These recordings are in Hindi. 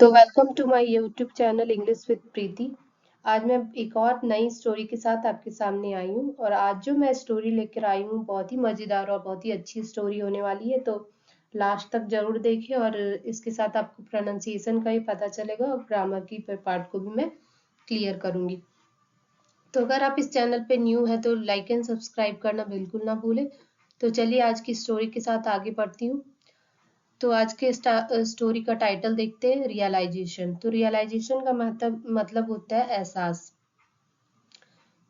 तो welcome to my YouTube channel English with Preeti. आज मैं एक और नई स्टोरी के साथ आपके सामने आई हूँ और आज जो मैं स्टोरी लेकर आई हूँ बहुत ही मज़ेदार और बहुत ही अच्छी स्टोरी होने वाली है। तो लास्ट तक जरूर देखें और इसके साथ आपको प्रोनाउंसिएशन का ही पता चलेगा और ग्रामर की पार्ट को भी मैं क्लियर करूँगी। तो अगर आप इस चैनल पे न्यू है तो लाइक एंड सब्सक्राइब करना बिल्कुल ना भूलें। तो चलिए आज की स्टोरी के साथ आगे बढ़ती हूँ। तो आज के स्टोरी का टाइटल देखते हैं, रियलाइजेशन। तो रियलाइजेशन का मतलब होता है एहसास।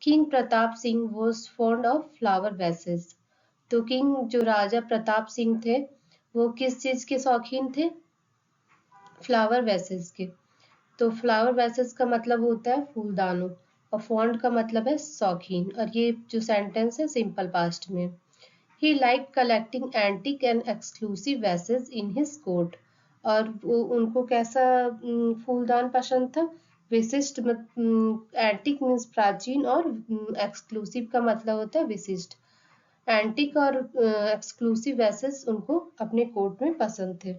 King Pratap Singh was fond of flower vases. तो किंग जो राजा प्रताप सिंह थे वो किस चीज के शौकीन थे? फ्लावर वेसेस के। तो फ्लावर वेसेस का मतलब होता है फूलदानों और फॉन्ड का मतलब है शौकीन। और ये जो सेंटेंस है सिंपल पास्ट में। He liked collecting antique and exclusive vases in his court. और उनको कैसा फूलदान पसंद था? विशिष्ट एंटिक मीन्स प्राचीन और एक्सक्लूसिव का मतलब होता है विशिष्ट। एंटिक और एक्सक्लूसिव वैसेस उनको अपने कोर्ट में पसंद थे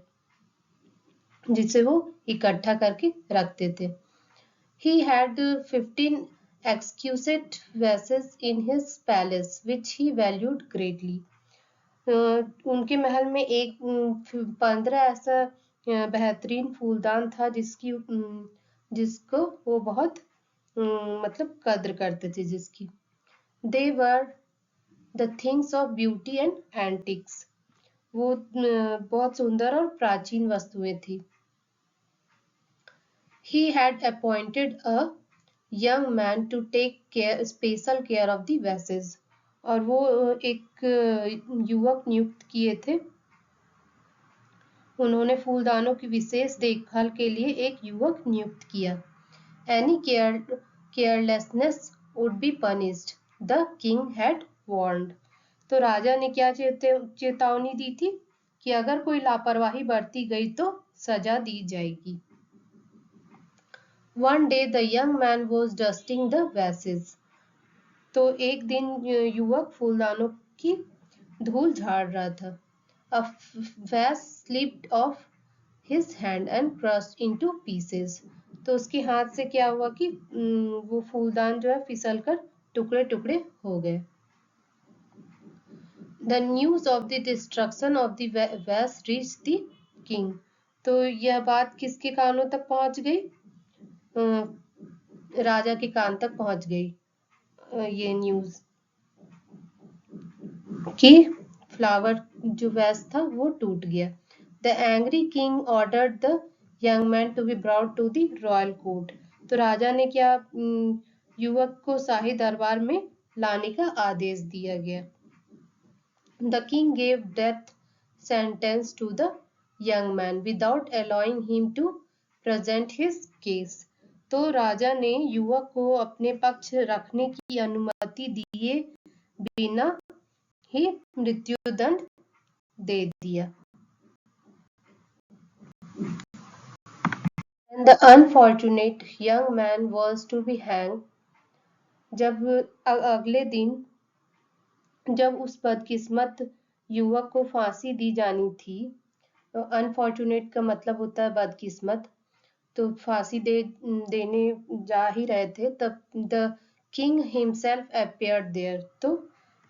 जिसे वो इकट्ठा करके रखते थे। He had 15 exquisite vases in his palace which he valued greatly. उनके महल में 15 ऐसा बेहतरीन फूलदान था जिसको वो बहुत मतलब कद्र करते थे जिसकी। They were the things of beauty and antics. वो बहुत सुंदर और प्राचीन वस्तुएं थी। He had appointed a young man to take special care of the vases. और वो एक युवक नियुक्त किए थे। उन्होंने फूलदानों की विशेष देखभाल के लिए एक युवक नियुक्त किया। Any carelessness would be punished, the king had warned. तो राजा ने क्या चेतावनी दी थी कि अगर कोई लापरवाही बरती गई तो सजा दी जाएगी। One day the young man was dusting the vases. तो एक दिन युवक फूलदानों की धूल झाड़ रहा था। A vase slipped off his hand and crushed into pieces. तो उसके हाथ से क्या हुआ कि वो फूलदान जो है फिसलकर टुकड़े टुकड़े हो गए। The news of the destruction of the vase reached the king. तो यह बात किसके कानों तक पहुंच गई? राजा के कान तक पहुंच गई ये न्यूज कि फ्लावर जो वेस था वो टूट गया। The angry king ordered the young man to be brought to the royal court. तो राजा ने क्या युवक को शाही दरबार में लाने का आदेश दिया गया। The king gave death sentence to the young man without allowing him to present his case. तो राजा ने युवक को अपने पक्ष रखने की अनुमति दिए बिना ही मृत्युदंड दे दिया। And the unfortunate young man was to be hanged. जब अगले दिन जब उस बदकिस्मत युवक को फांसी दी जानी थी, अनफॉर्चुनेट का मतलब होता है बदकिस्मत, तो फांसी देने जा ही रहे थे तब the king himself appeared there. तो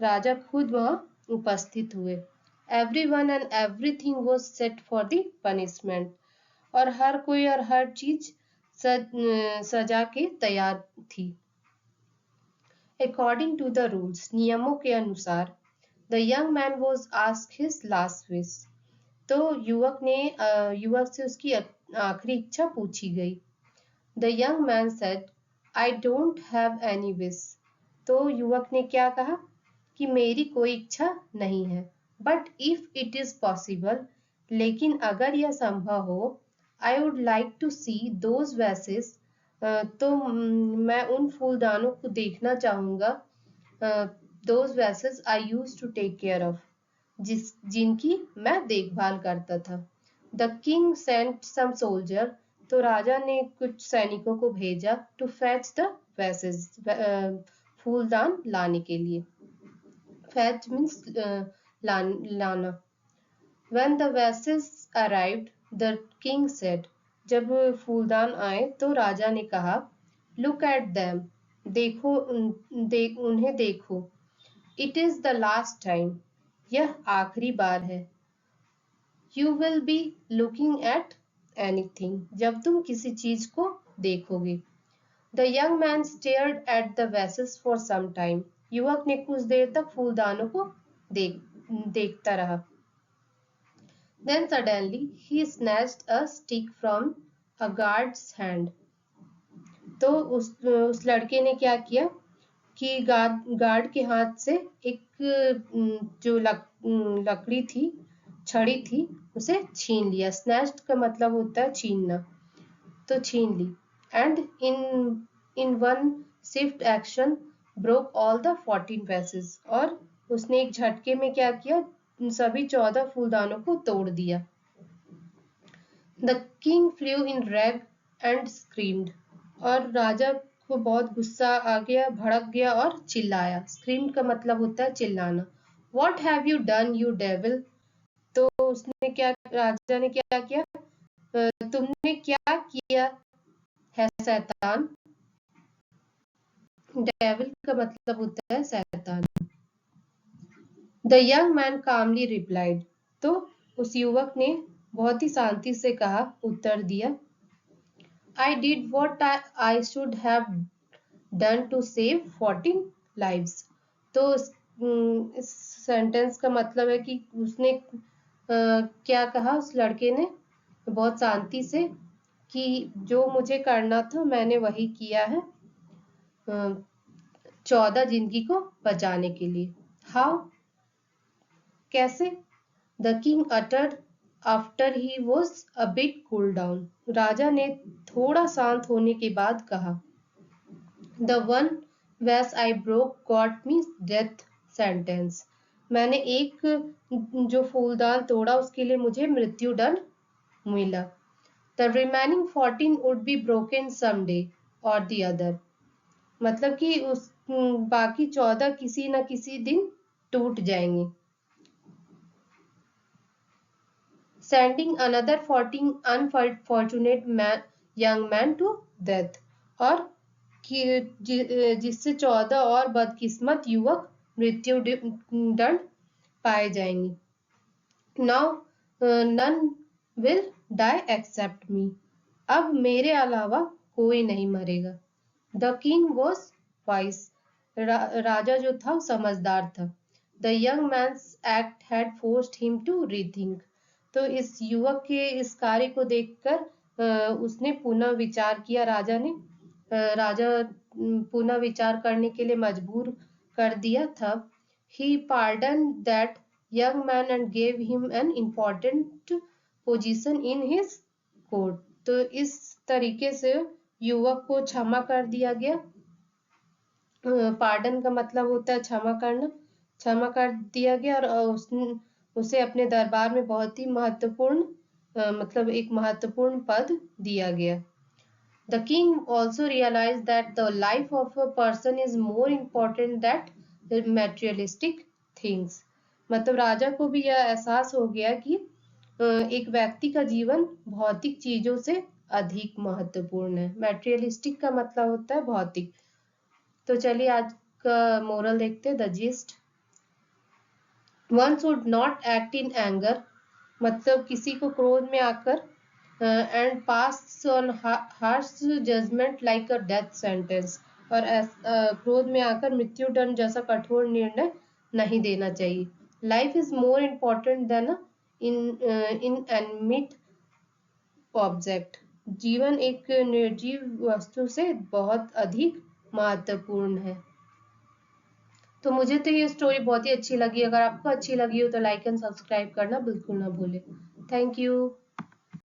राजा खुद वहां उपस्थित हुए। Everyone and everything was set for the punishment. और हर कोई और हर चीज सजा के तैयार थी। अकॉर्डिंग टू द रूल्स, नियमों के अनुसार, the young man was asked his last wish. तो युवक से उसकी आखिरी इच्छा पूछी गई। The young man said, I don't have any wish. तो युवक ने क्या कहा कि मेरी कोई इच्छा नहीं है। But if it is possible, लेकिन अगर यह संभव हो, I would like to see those vases. तो मैं उन फूलदानों को देखना चाहूंगा। Those vases I use to take care of, जिनकी मैं देखभाल करता था। The king sent some soldier. तो राजा ने कुछ सैनिकों को भेजा टू फैच द वैसेस, फूलदान लाने के लिए। फैच मीन्स लाना। When the vases arrived, the king said, जब फूलदान आए तो राजा ने कहा, लुक एट देम, देखो उन्हें देखो। It is the last time, यह आखिरी बार है। You will be looking at anything, जब तुम किसी चीज को देखोगे। The young man stared at the vessels for some time, युवक ने कुछ देर तक फूलदानों को देखता रहा। Then suddenly he snatched a stick from a guard's hand. तो उस लड़के ने क्या किया कि गार्ड के हाथ से एक जो लकड़ी थी, छड़ी थी, उसे छीन लिया। स्नैच्ड का मतलब होता है छीनना, तो छीन ली। And in one swift action broke all the 14 vases, और उसने एक झटके में क्या किया, सभी 14 फूलदानों को तोड़ दिया। The king flu in rag and screamed, और राजा को बहुत गुस्सा आ गया, भड़क गया और चिल्लाया। स्क्रीम का मतलब होता है चिल्लाना। What have you done, you devil? तो उसने क्या, राजा ने क्या किया, तुमने क्या किया है शैतान। डेविल का मतलब होता है शैतान। The young man calmly replied, तो उस युवक ने बहुत ही शांति से कहा, उत्तर दिया, I did what I should have done to save 14 lives. तो इस सेंटेंस का मतलब है कि उसने क्या कहा, उस लड़के ने बहुत शांति से कि जो मुझे करना था मैंने वही किया है 14 जिंदगी को बचाने के लिए। हाउ, कैसे? The king uttered after he was a bit cool down, राजा ने थोड़ा शांत होने के बाद कहा, द वन वैस I broke got me death sentence, मैंने एक जो फूलदान तोड़ा उसके लिए मुझे मृत्यु दंड मिला। The remaining 14 would be broken some day और द अदर, मतलब कि उस बाकी 14 किसी न किसी दिन टूट जाएंगे। Sending another 14 unfortunate young man to death, और जिससे 14 और बदकिस्मत युवक मृत्यु दंड पाए जाएंगे। Now none will die except me, अब मेरे अलावा कोई नहीं मरेगा। द किंग वॉज वाइस, राजा जो था समझदार था। The young man's act had forced him to rethink, तो इस युवक के इस कार्य को देखकर उसने पुनः विचार किया, राजा पुनः विचार करने के लिए मजबूर कर दिया था। He pardoned that young man and gave him an important position in his court. तो इस तरीके से युवक को क्षमा कर दिया गया। पार्डन का मतलब होता है क्षमा करना, क्षमा कर दिया गया और उसे अपने दरबार में बहुत ही महत्वपूर्ण मतलब एक महत्वपूर्ण पद दिया गया। The king also realized that the life of a person is more important than materialistic things. मतलब राजा को भी यह एहसास हो गया कि एक व्यक्ति का जीवन भौतिक चीजों से अधिक महत्वपूर्ण है। मैटेरियलिस्टिक का मतलब होता है भौतिक। तो चलिए आज का मोरल देखते हैं, the gist. One should not act in anger, मतलब किसी को क्रोध में आकर and pass on harsh judgement like a death sentence, और क्रोध में आकर मृत्यु दंड जैसा कठोर निर्णय नहीं देना चाहिए। Life is more important then inanimate object, जीवन एक निर्जीव वस्तु से बहुत अधिक महत्वपूर्ण है। तो मुझे तो ये स्टोरी बहुत ही अच्छी लगी। अगर आपको अच्छी लगी हो तो लाइक एंड सब्सक्राइब करना बिल्कुल ना भूलें। Thank you.